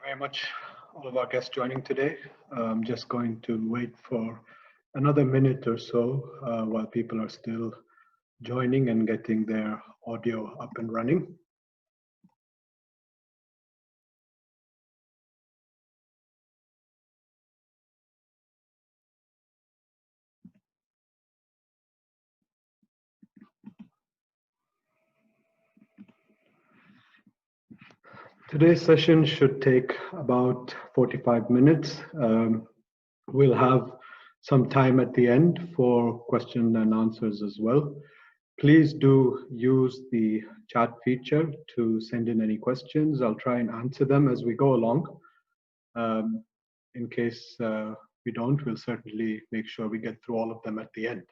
Very much, all of our guests joining today. I'm just going to wait for another minute or so while people are still joining and getting their audio up and running. Today's session should take about 45 minutes. We'll have some time at the end for question and answers as well. Please do use the chat feature to send in any questions. I'll try and answer them as we go along. In case we don't, we'll certainly make sure we get through all of them at the end.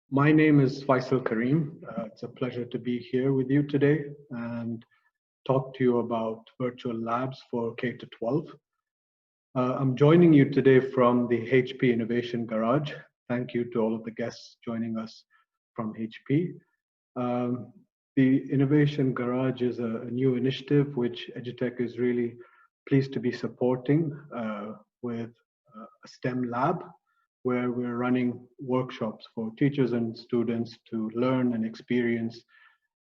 My name is Faisal Kareem. It's a pleasure to be here with you today and talk to you about virtual labs for K-12. I'm joining you today from the HP Innovation Garage. Thank you to all of the guests joining us from HP. The Innovation Garage is a new initiative which EduTech is really pleased to be supporting with a STEM lab, where we're running workshops for teachers and students to learn and experience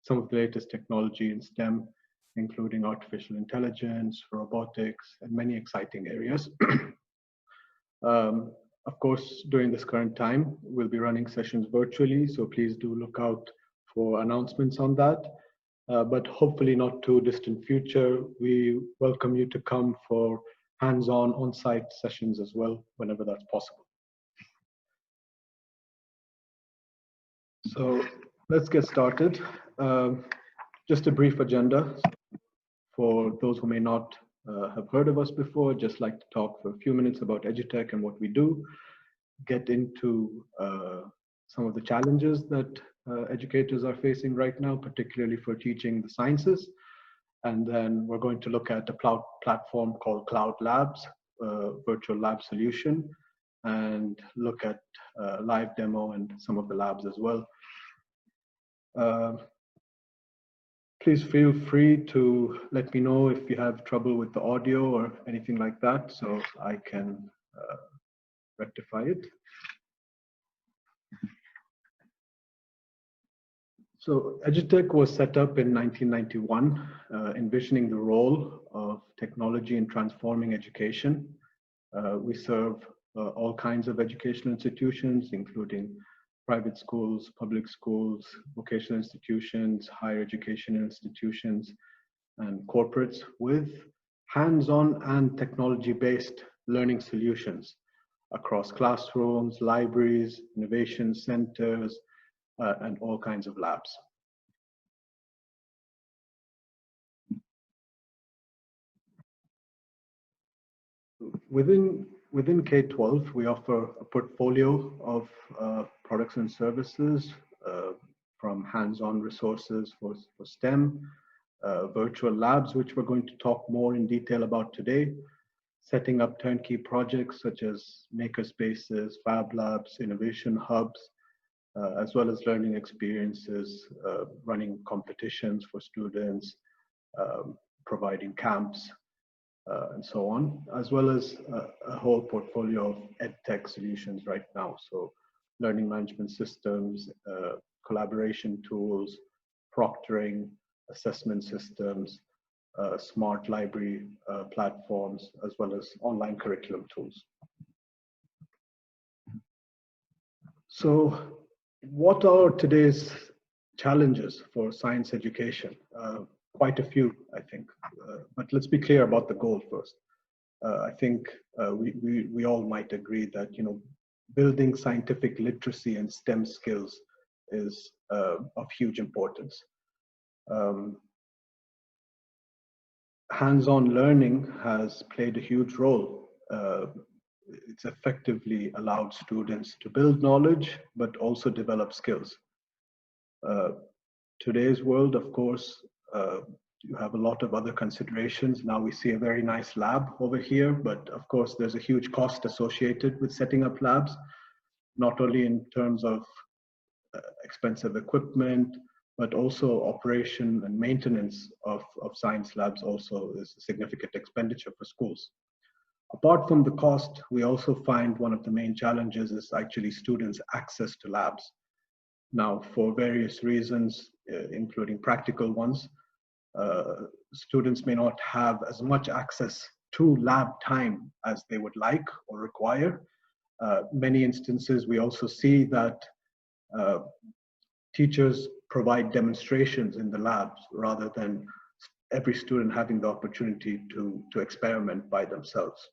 some of the latest technology in STEM, including artificial intelligence, robotics, and many exciting areas. Of course, during this current time, we'll be running sessions virtually, so please do look out for announcements on that. But hopefully not too distant future, we welcome you to come for hands-on, on-site sessions as well, whenever that's possible. So let's get started. Just a brief agenda. For those who may not have heard of us before, I'd just like to talk for a few minutes about EduTech and what we do, get into some of the challenges that educators are facing right now, particularly for teaching the sciences. And then we're going to look at a platform called CloudLabs, virtual lab solution, and look at live demo and some of the labs as well. Please feel free to let me know if you have trouble with the audio or anything like that, so I can rectify it. So EduTech was set up in 1991, envisioning the role of technology in transforming education. We serve all kinds of educational institutions, including private schools, public schools, vocational institutions, higher education institutions, and corporates with hands-on and technology-based learning solutions across classrooms, libraries, innovation centers, and all kinds of labs. Within K-12, we offer a portfolio of products and services from hands-on resources for STEM, virtual labs, which we're going to talk more in detail about today, setting up turnkey projects such as makerspaces, fab labs, innovation hubs, as well as learning experiences, running competitions for students, providing camps, and so on, as well as a whole portfolio of EdTech solutions right now. So learning management systems, collaboration tools, proctoring, assessment systems, smart library platforms, as well as online curriculum tools. So what are today's challenges for science education? Quite a few, I think, but let's be clear about the goal first. I think we all might agree that building scientific literacy and STEM skills is of huge importance. Hands-on learning has played a huge role. It's effectively allowed students to build knowledge, but also develop skills. Today's world, of course, you have a lot of other considerations. Now we see a very nice lab over here, but of course there's a huge cost associated with setting up labs, not only in terms of expensive equipment, but also operation and maintenance of science labs also is a significant expenditure for schools. Apart from the cost, we also find one of the main challenges is actually students' access to labs. Now, for various reasons, including practical ones, students may not have as much access to lab time as they would like or require. Many instances, we also see that teachers provide demonstrations in the labs rather than every student having the opportunity to experiment by themselves.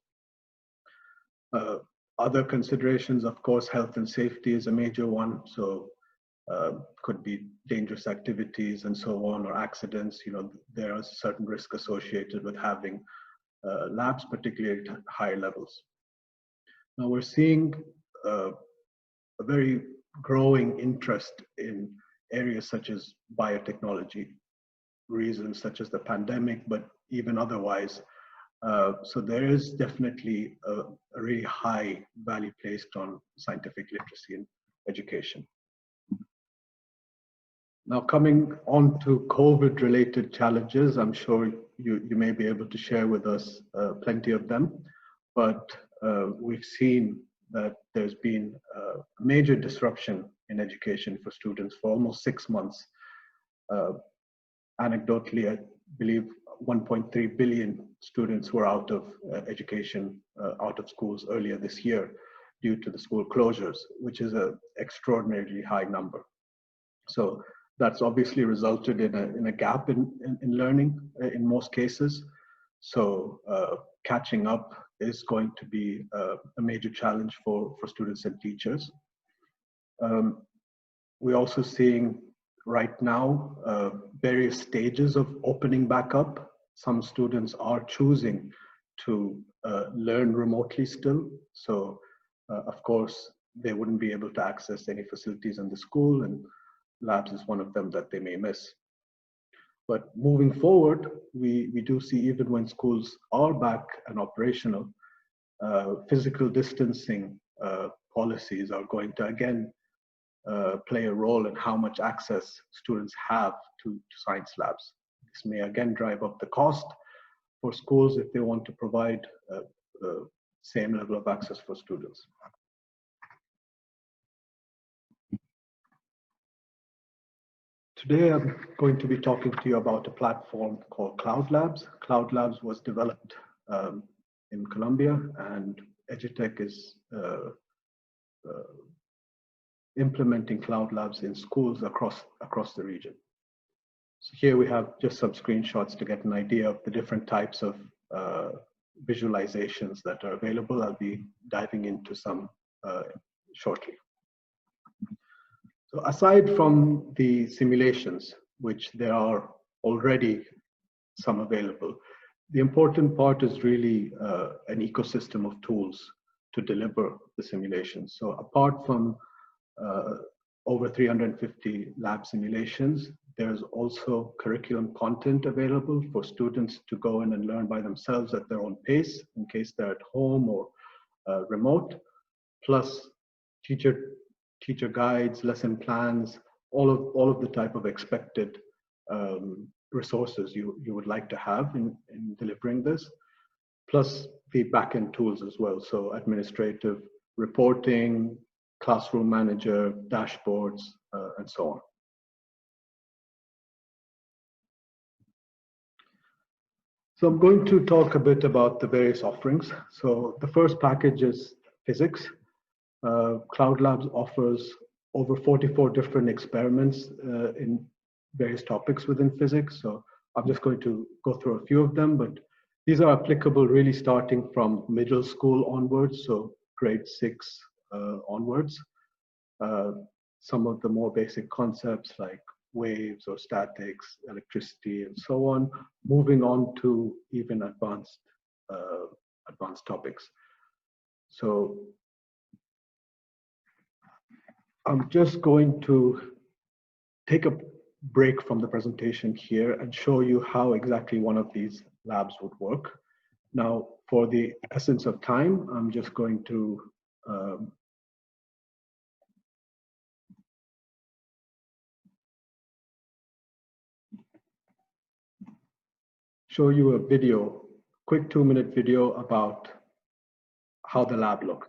Other considerations, of course, health and safety is a major one. So could be dangerous activities and so on, or accidents. There is a certain risk associated with having labs, particularly at higher levels. Now we're seeing a very growing interest in areas such as biotechnology, reasons such as the pandemic, but even otherwise. So there is definitely a really high value placed on scientific literacy in education. Now, coming on to COVID-related challenges, I'm sure you may be able to share with us plenty of them, but we've seen that there's been a major disruption in education for students for almost 6 months. Anecdotally, I believe 1.3 billion students were out of education, out of schools earlier this year due to the school closures, which is an extraordinarily high number. So that's obviously resulted in a gap in learning in most cases. So catching up is going to be a major challenge for students and teachers. We're also seeing right now various stages of opening back up. Some students are choosing to learn remotely still. So of course, they wouldn't be able to access any facilities in the school, and labs is one of them that they may miss. But moving forward, we do see, even when schools are back and operational, physical distancing policies are going to again play a role in how much access students have to science labs. This may again drive up the cost for schools if they want to provide the same level of access for students. Today, I'm going to be talking to you about a platform called CloudLabs. CloudLabs was developed in Colombia, and EduTech is implementing CloudLabs in schools across the region. So here we have just some screenshots to get an idea of the different types of visualizations that are available. I'll be diving into some shortly. So aside from the simulations, which there are already some available, the important part is really an ecosystem of tools to deliver the simulations. So apart from over 350 lab simulations, there's also curriculum content available for students to go in and learn by themselves at their own pace, in case they're at home or remote, plus teacher guides, lesson plans, all of the type of expected resources you would like to have in delivering this, plus the backend tools as well. So administrative reporting, classroom manager, dashboards, and so on. So I'm going to talk a bit about the various offerings. So the first package is physics. CloudLabs offers over 44 different experiments in various topics within physics. So I'm just going to go through a few of them, but these are applicable really starting from middle school onwards, so grade 6 onwards. Some of the more basic concepts like waves or statics, electricity, and so on, moving on to even advanced topics. So I'm just going to take a break from the presentation here and show you how exactly one of these labs would work. Now, for the essence of time, I'm just going to show you a video, quick 2-minute video about how the lab looks.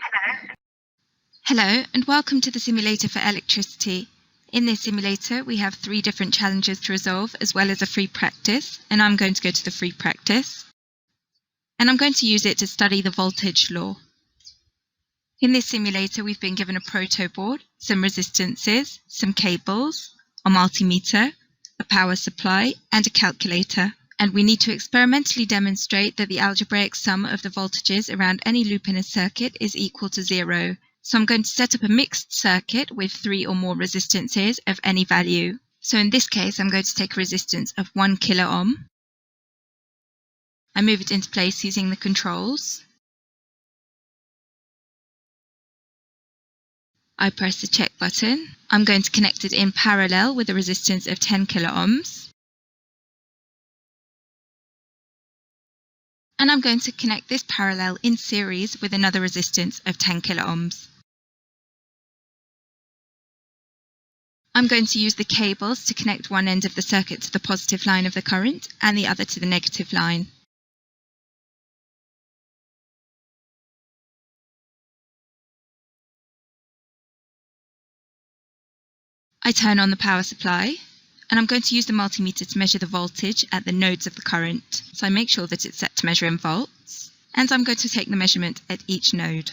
Hello and welcome to the simulator for electricity. In this simulator we have 3 different challenges to resolve as well as a free practice, and I'm going to go to the free practice. And I'm going to use it to study the voltage law. In this simulator we've been given a proto board, some resistances, some cables, a multimeter, a power supply and a calculator. And we need to experimentally demonstrate that the algebraic sum of the voltages around any loop in a circuit is equal to 0. So I'm going to set up a mixed circuit with 3 or more resistances of any value. So in this case, I'm going to take a resistance of 1 kilo ohm. I move it into place using the controls. I press the check button. I'm going to connect it in parallel with a resistance of 10 kilo ohms. And I'm going to connect this parallel in series with another resistance of 10 kilo ohms. I'm going to use the cables to connect one end of the circuit to the positive line of the current and the other to the negative line. I turn on the power supply, and I'm going to use the multimeter to measure the voltage at the nodes of the current. So I make sure that it's set to measure in volts, and I'm going to take the measurement at each node.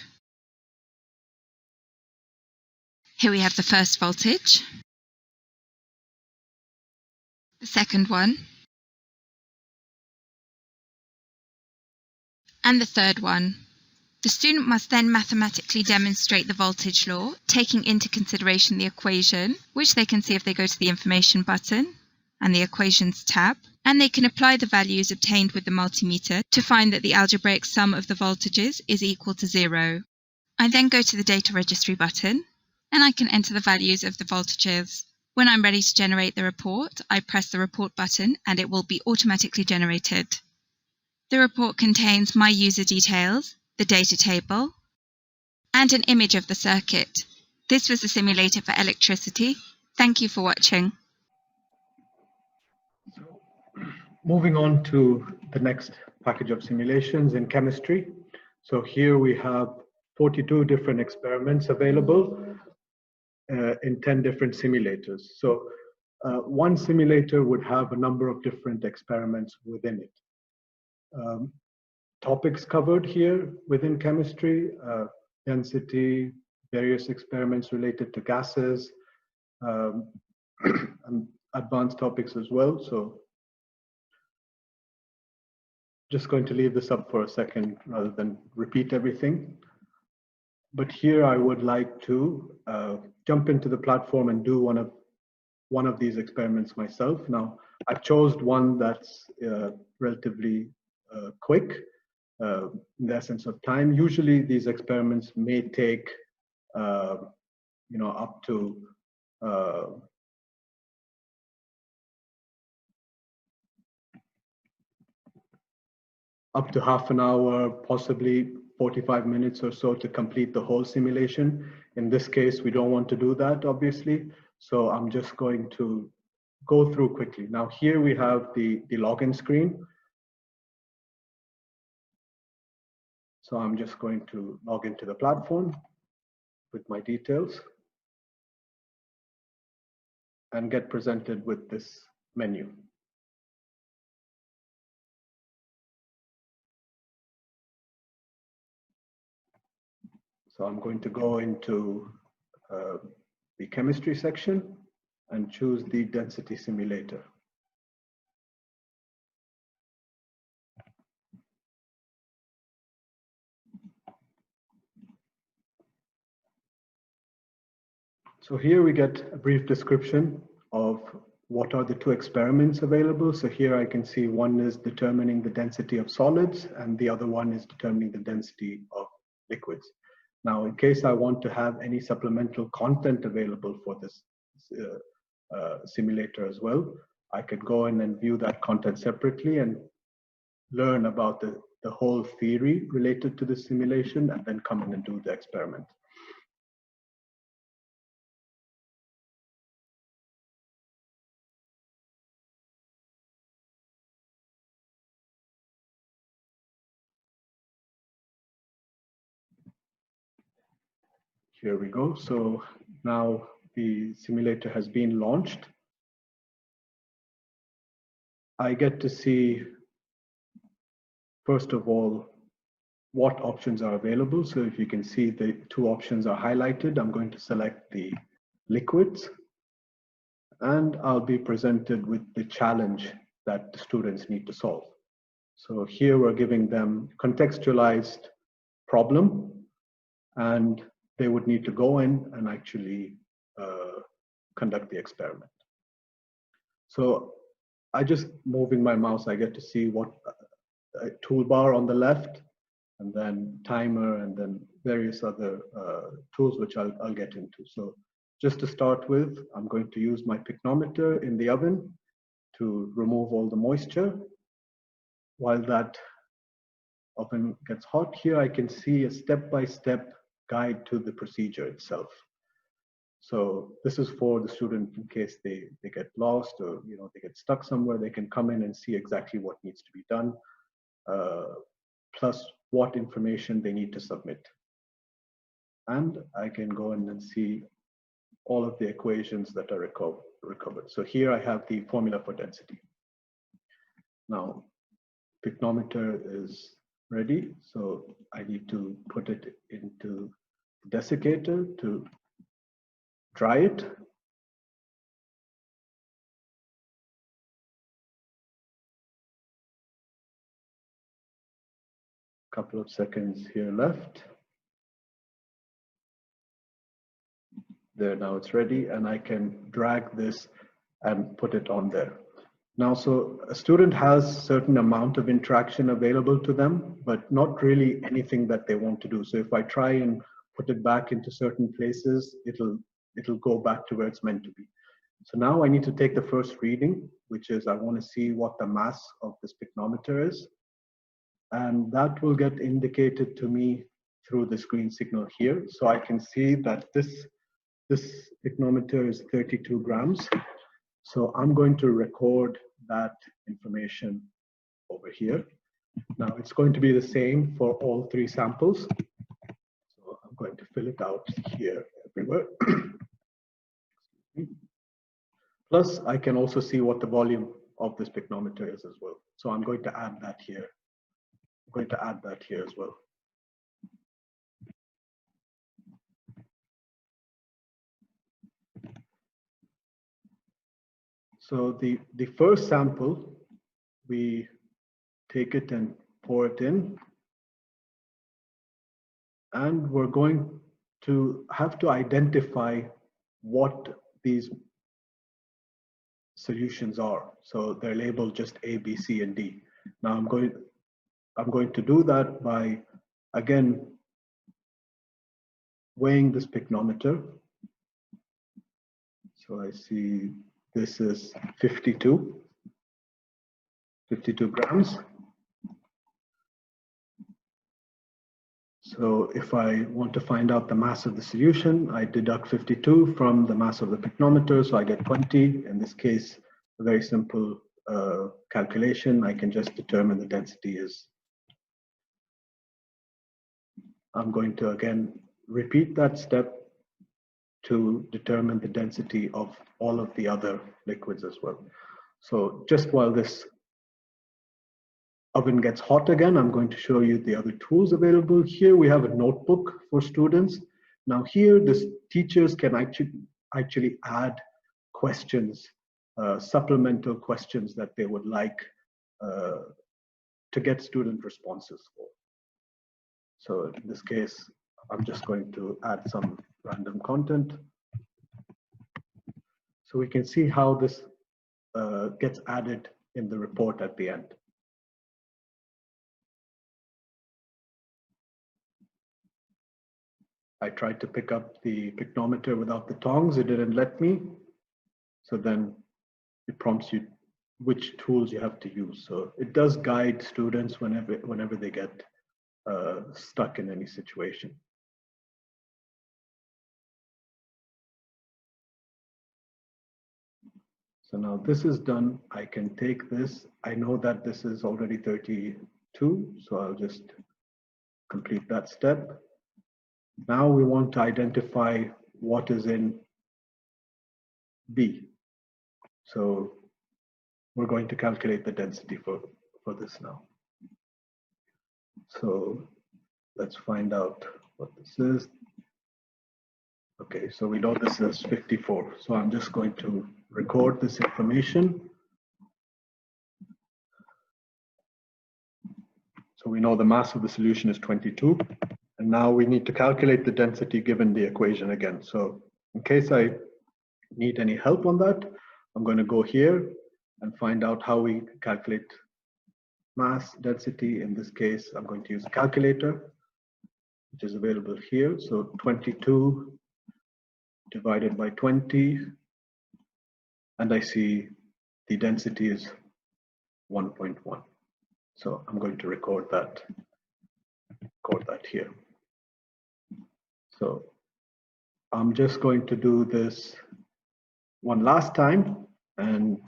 Here we have the first voltage, the second one, and the third one. The student must then mathematically demonstrate the voltage law, taking into consideration the equation, which they can see if they go to the information button and the equations tab, and they can apply the values obtained with the multimeter to find that the algebraic sum of the voltages is equal to 0. I then go to the data registry button, and I can enter the values of the voltages. When I'm ready to generate the report, I press the report button and it will be automatically generated. The report contains my user details, the data table, and an image of the circuit. This was the simulator for electricity. Thank you for watching. Moving on to the next package of simulations in chemistry. So here we have 42 different experiments available in 10 different simulators. So one simulator would have a number of different experiments within it. Topics covered here within chemistry, density, various experiments related to gases, and advanced topics as well. So just going to leave this up for a second rather than repeat everything. But here I would like to jump into the platform and do one of these experiments myself. Now, I chose one that's relatively quick in the essence of time. Usually these experiments may take up to half an hour, possibly 45 minutes or so to complete the whole simulation. In this case, we don't want to do that, obviously. So I'm just going to go through quickly. Now here we have the login screen. So I'm just going to log into the platform with my details and get presented with this menu. So I'm going to go into the chemistry section and choose the density simulator. So here we get a brief description of what are the 2 experiments available. So here I can see one is determining the density of solids and the other one is determining the density of liquids. Now, in case I want to have any supplemental content available for this simulator as well, I could go in and view that content separately and learn about the whole theory related to the simulation and then come in and do the experiment. Here we go. So now the simulator has been launched. I get to see, first of all, what options are available. So if you can see, the two options are highlighted. I'm going to select the liquids, and I'll be presented with the challenge that the students need to solve. So here we're giving them contextualized problem, and they would need to go in and actually conduct the experiment. So I just moving my mouse, I get to see what toolbar on the left, and then timer, and then various other tools which I'll get into. So just to start with, I'm going to use my picnometer in the oven to remove all the moisture. While that oven gets hot, here I can see a step-by-step guide to the procedure itself. So this is for the student in case they get lost, or they get stuck somewhere, they can come in and see exactly what needs to be done, plus what information they need to submit. And I can go in and see all of the equations that are recovered. So here I have the formula for density. Now, picnometer is ready, so I need to put it into the desiccator to dry it. Couple of seconds here left. There, now it's ready, and I can drag this and put it on there. Now, so a student has certain amount of interaction available to them, but not really anything that they want to do. So if I try and put it back into certain places, it'll go back to where it's meant to be. So now I need to take the first reading, which is I want to see what the mass of this picnometer is. And that will get indicated to me through this green signal here. So I can see that this picnometer is 32 grams. So I'm going to record that information over here. Now it's going to be the same for all three samples. So I'm going to fill it out here everywhere. Plus, I can also see what the volume of this picnometer is as well. So I'm going to add that here. I'm going to add that here as well. So the first sample, we take it and pour it in. And we're going to have to identify what these solutions are. So they're labeled just A, B, C, and D. Now I'm going to do that by, again, weighing this picnometer. So I see this is 52 grams. So if I want to find out the mass of the solution, I deduct 52 from the mass of the picnometer, so I get 20. In this case, a very simple calculation. I can just determine the density is. I'm going to again repeat that step to determine the density of all of the other liquids as well. So just while this oven gets hot again, I'm going to show you the other tools available. Here we have a notebook for students. Now here, the teachers can actually add questions, supplemental questions that they would like to get student responses for. So in this case, I'm just going to add some random content. So we can see how this gets added in the report at the end. I tried to pick up the picnometer without the tongs. It didn't let me. So then it prompts you which tools you have to use. So it does guide students whenever they get stuck in any situation. So now this is done. I can take this. I know that this is already 32, so I'll just complete that step. Now we want to identify what is in B. So we're going to calculate the density for this now. So let's find out what this is. Okay, so we know this is 54. So I'm just going to record this information. So we know the mass of the solution is 22. And now we need to calculate the density given the equation again. So in case I need any help on that, I'm going to go here and find out how we calculate mass density. In this case, I'm going to use a calculator, which is available here. So 22 divided by 20, and I see the density is 1.1. So I'm going to record that here. So I'm just going to do this one last time and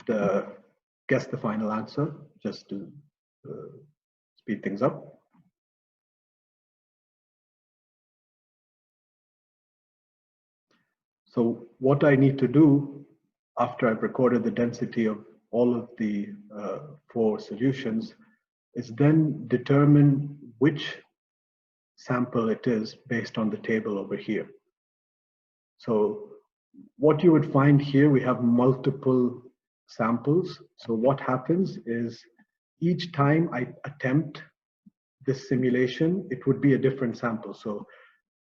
guess the final answer just to speed things up. So what I need to do after I've recorded the density of all of the 4 solutions is then determine which sample it is based on the table over here. So what you would find here, we have multiple samples. So what happens is each time I attempt this simulation, it would be a different sample. So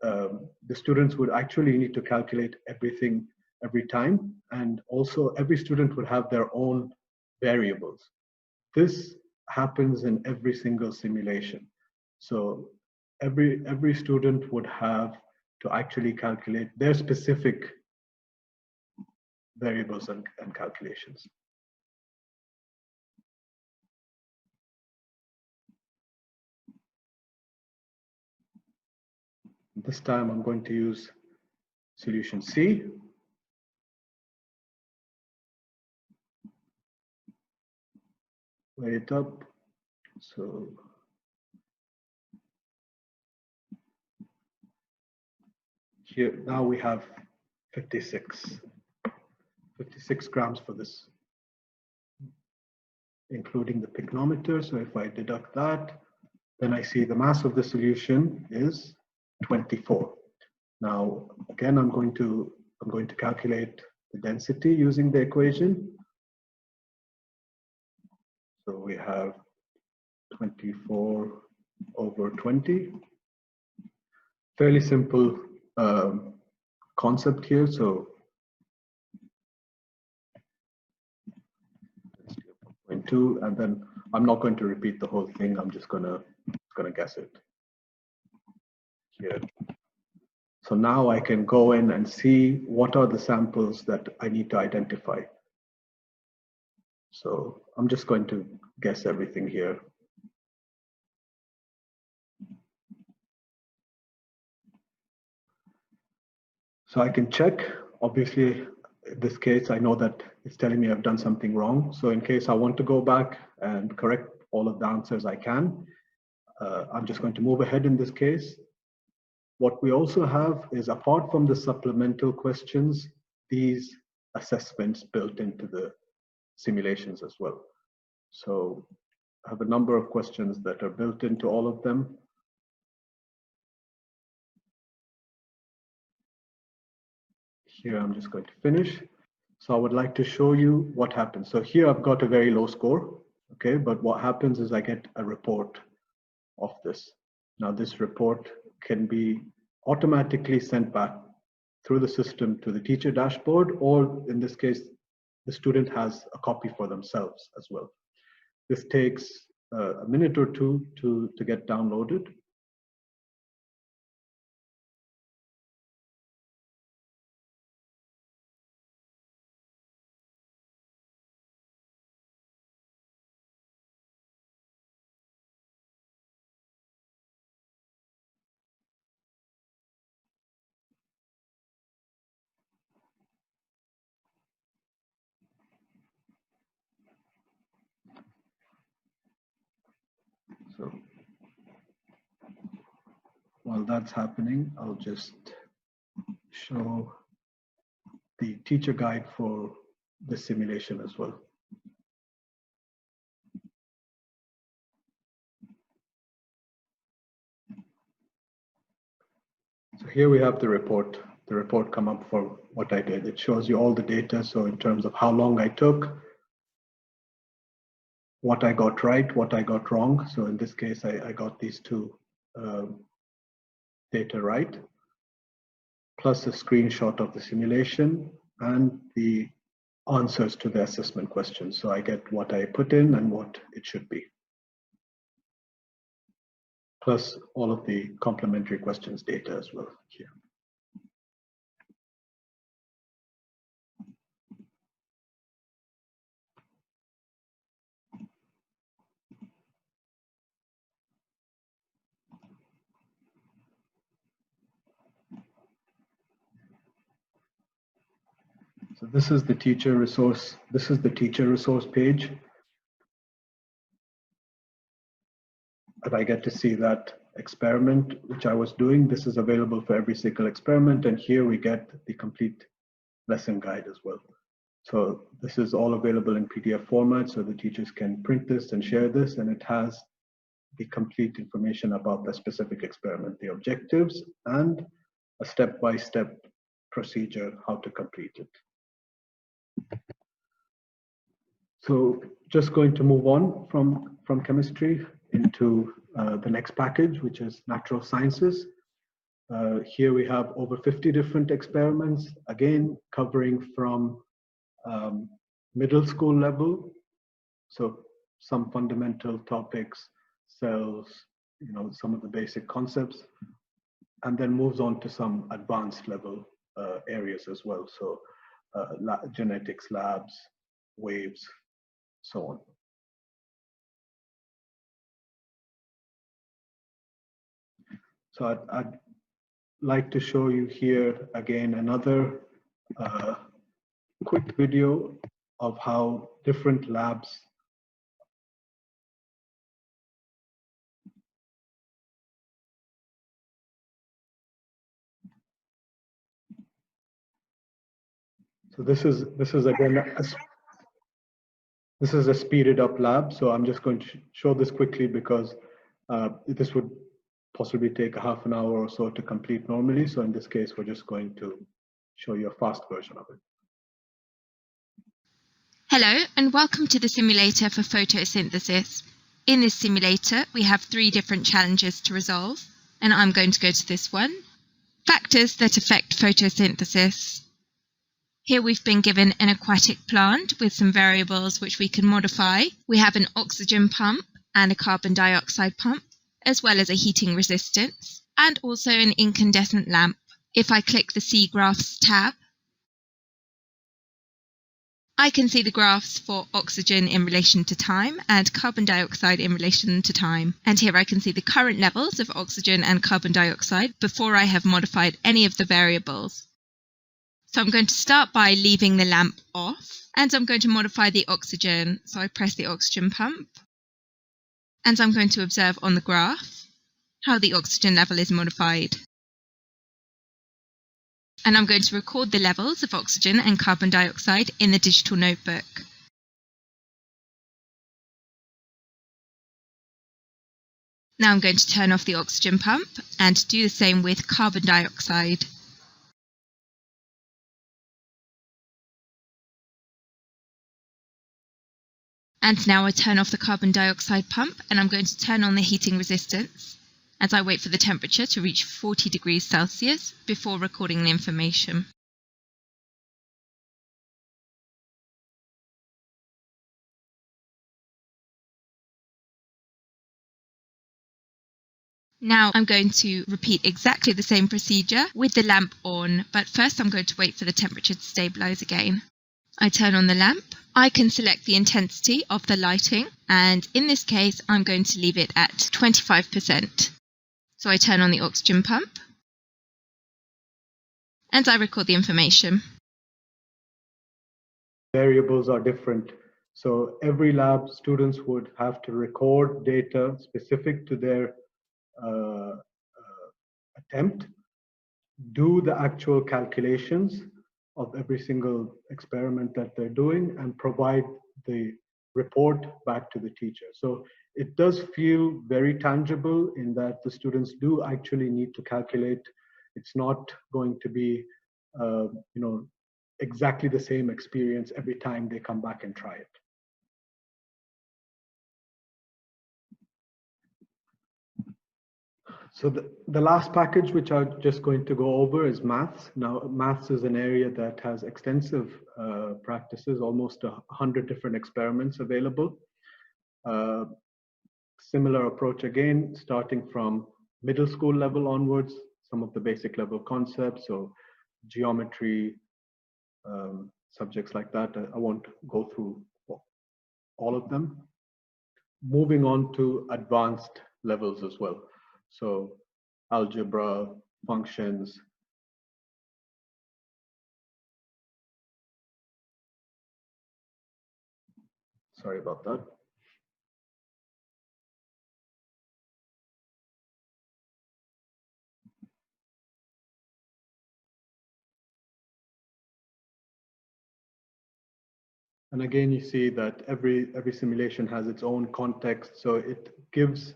the students would actually need to calculate everything every time. And also every student would have their own variables. This happens in every single simulation. So every student would have to actually calculate their specific variables and calculations. This time I'm going to use solution C. Weigh it up. So here now we have 56 grams for this, including the picnometer. So if I deduct that, then I see the mass of the solution is 24. Now again, I'm going to calculate the density using the equation. So we have 24 over 20. Fairly simple concept here. So 0.2, and then I'm not going to repeat the whole thing. I'm just gonna guess it here. So now I can go in and see what are the samples that I need to identify. So I'm just going to guess everything here. So I can check. Obviously, in this case, I know that it's telling me I've done something wrong. So in case I want to go back and correct all of the answers I can, I'm just going to move ahead in this case. What we also have is, apart from the supplemental questions, these assessments built into the simulations as well. So I have a number of questions that are built into all of them. Here I'm just going to finish. So I would like to show you what happens. So here I've got a very low score, okay? But what happens is I get a report of this. Now this report can be automatically sent back through the system to the teacher dashboard, or in this case, the student has a copy for themselves as well. This takes a minute or two to get downloaded. So while that's happening, I'll just show the teacher guide for the simulation as well. So here we have the report come up for what I did. It shows you all the data. So in terms of how long I took, what I got right, what I got wrong. So in this case, I got these two data right, plus a screenshot of the simulation and the answers to the assessment questions. So I get what I put in and what it should be, plus all of the complementary questions data as well here. So this is the teacher resource. This is the teacher resource page. And I get to see that experiment which I was doing. This is available for every single experiment. And here we get the complete lesson guide as well. So this is all available in PDF format, so the teachers can print this and share this, and it has the complete information about the specific experiment, the objectives, and a step-by-step procedure how to complete it. So just going to move on from chemistry into the next package, which is natural sciences. Here we have over 50 different experiments, again, covering from middle school level. So some fundamental topics, cells, some of the basic concepts, and then moves on to some advanced level areas as well. So genetics labs, waves, so on. So I'd like to show you here again another quick video of how different labs So this is again this is a speeded up lab. So I'm just going to show this quickly because this would possibly take a half an hour or so to complete normally. So in this case, we're just going to show you a fast version of it. Hello and welcome to the simulator for photosynthesis. In this simulator, we have 3 different challenges to resolve, and I'm going to go to this one. Factors that affect photosynthesis. Here we've been given an aquatic plant with some variables which we can modify. We have an oxygen pump and a carbon dioxide pump, as well as a heating resistance, and also an incandescent lamp. If I click the See Graphs tab, I can see the graphs for oxygen in relation to time and carbon dioxide in relation to time. And here I can see the current levels of oxygen and carbon dioxide before I have modified any of the variables. So I'm going to start by leaving the lamp off, and I'm going to modify the oxygen. So I press the oxygen pump, and I'm going to observe on the graph how the oxygen level is modified. And I'm going to record the levels of oxygen and carbon dioxide in the digital notebook. Now I'm going to turn off the oxygen pump and do the same with carbon dioxide. And now I turn off the carbon dioxide pump, and I'm going to turn on the heating resistance as I wait for the temperature to reach 40 degrees Celsius before recording the information. Now I'm going to repeat exactly the same procedure with the lamp on, but first I'm going to wait for the temperature to stabilize again. I turn on the lamp. I can select the intensity of the lighting, and in this case I'm going to leave it at 25%. So I turn on the oxygen pump and I record the information. Variables are different. So every lab, students would have to record data specific to their attempt, do the actual calculations of every single experiment that they're doing, and provide the report back to the teacher. So it does feel very tangible in that the students do actually need to calculate. It's not going to be, exactly the same experience every time they come back and try it. So the last package, which I'm just going to go over, is maths. Now, maths is an area that has extensive practices, almost 100 different experiments available. Similar approach again, starting from middle school level onwards, some of the basic level concepts, so geometry, subjects like that. I won't go through all of them. Moving on to advanced levels as well. So algebra, functions. Sorry about that. And again, you see that every simulation has its own context. So it gives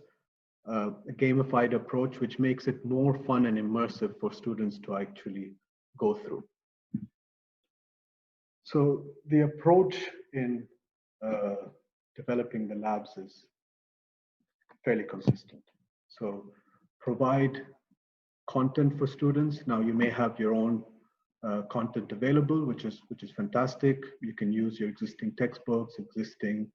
a gamified approach, which makes it more fun and immersive for students to actually go through. So the approach in developing the labs is fairly consistent. So provide content for students. Now you may have your own content available, which is fantastic. You can use your existing textbooks, existing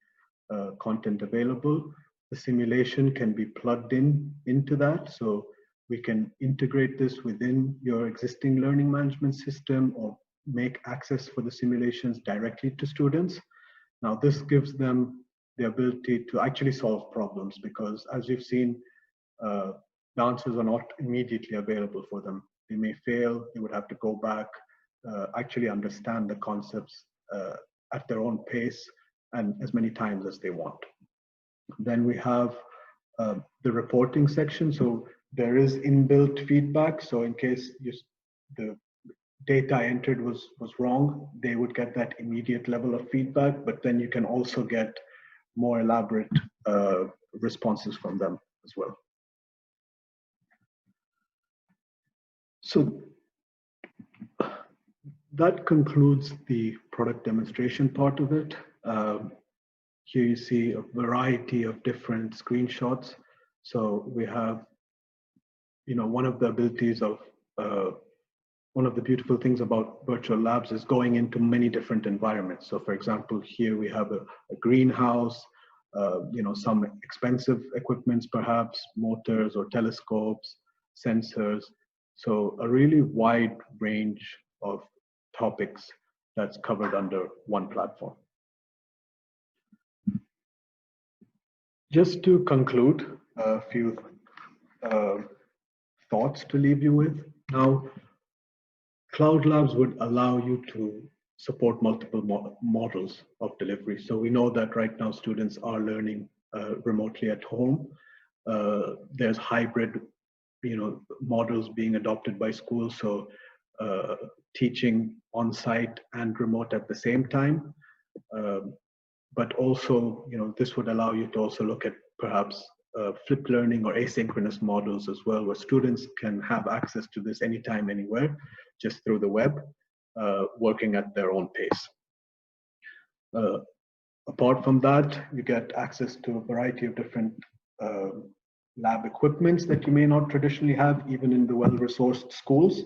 content available. The simulation can be plugged into that, so we can integrate this within your existing learning management system or make access for the simulations directly to students. Now this gives them the ability to actually solve problems, because as you've seen, the answers are not immediately available for them. They may fail, they would have to go back, actually understand the concepts at their own pace and as many times as they want. Then we have the reporting section. So there is inbuilt feedback. So in case the data entered was wrong, they would get that immediate level of feedback, but then you can also get more elaborate responses from them as well. So that concludes the product demonstration part of it. Here you see a variety of different screenshots. So we have, one of the abilities of, one of the beautiful things about virtual labs is going into many different environments. So for example, here we have a greenhouse, some expensive equipments, perhaps motors or telescopes, sensors. So a really wide range of topics that's covered under one platform. Just to conclude, a few thoughts to leave you with. Now, CloudLabs would allow you to support multiple models of delivery. So we know that right now students are learning remotely at home. There's hybrid, models being adopted by schools. So teaching on-site and remote at the same time. But also, this would allow you to also look at perhaps flipped learning or asynchronous models as well, where students can have access to this anytime, anywhere, just through the web, working at their own pace. Apart from that, you get access to a variety of different lab equipments that you may not traditionally have, even in the well-resourced schools,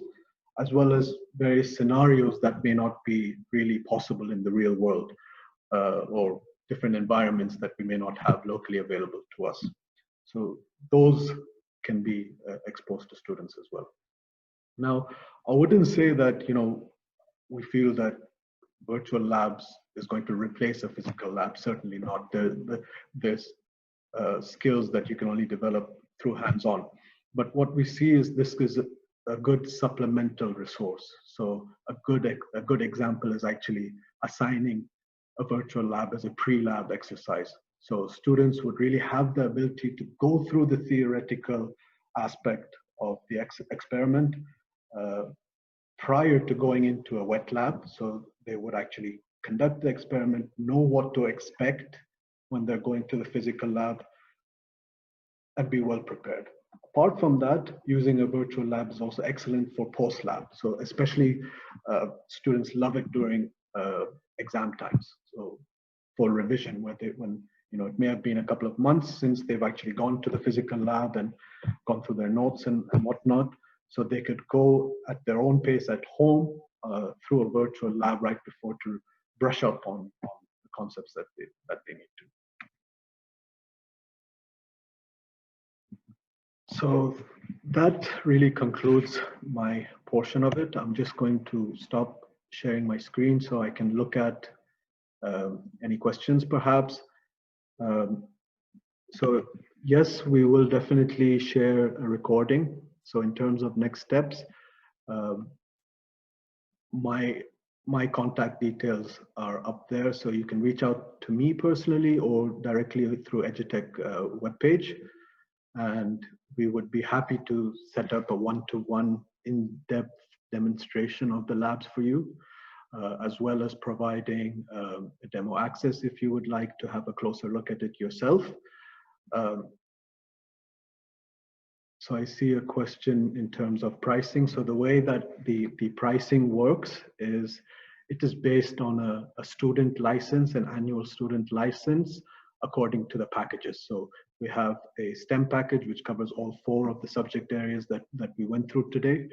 as well as various scenarios that may not be really possible in the real world, or different environments that we may not have locally available to us. So those can be exposed to students as well. Now, I wouldn't say that, we feel that virtual labs is going to replace a physical lab. Certainly not. There's skills that you can only develop through hands-on. But what we see is this is a good supplemental resource. So a good example is actually assigning a virtual lab as a pre-lab exercise. So students would really have the ability to go through the theoretical aspect of the experiment prior to going into a wet lab. So they would actually conduct the experiment, know what to expect when they're going to the physical lab, and be well prepared. Apart from that, using a virtual lab is also excellent for post-lab. So especially students love it during exam times. So for revision, when it may have been a couple of months since they've actually gone to the physical lab and gone through their notes and whatnot. So they could go at their own pace at home through a virtual lab right before to brush up on the concepts that they need to. So that really concludes my portion of it. I'm just going to stop sharing my screen so I can look at any questions perhaps. So yes, we will definitely share a recording. So in terms of next steps, my contact details are up there, so you can reach out to me personally or directly through Edutech webpage, and we would be happy to set up a one-to-one in-depth demonstration of the labs for you, as well as providing a demo access if you would like to have a closer look at it yourself. So I see a question in terms of pricing. So the way that the pricing works is it is based on a student license, an annual student license, according to the packages. So we have a STEM package, which covers all 4 of the subject areas that we went through today,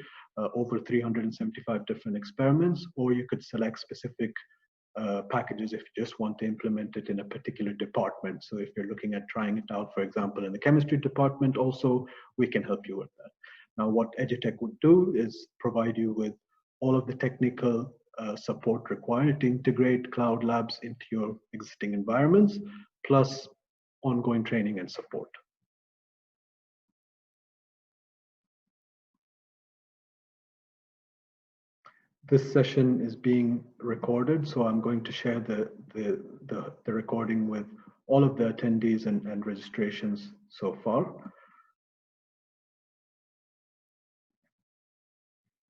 over 375 different experiments, or you could select specific packages if you just want to implement it in a particular department. So if you're looking at trying it out, for example, in the chemistry department also, we can help you with that. Now, what Edutech would do is provide you with all of the technical support required to integrate CloudLabs into your existing environments, plus ongoing training and support. This session is being recorded, so I'm going to share the recording with all of the attendees and registrations so far.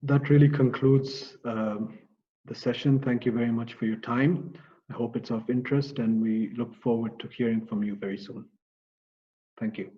That really concludes the session. Thank you very much for your time. I hope it's of interest, and we look forward to hearing from you very soon. Thank you.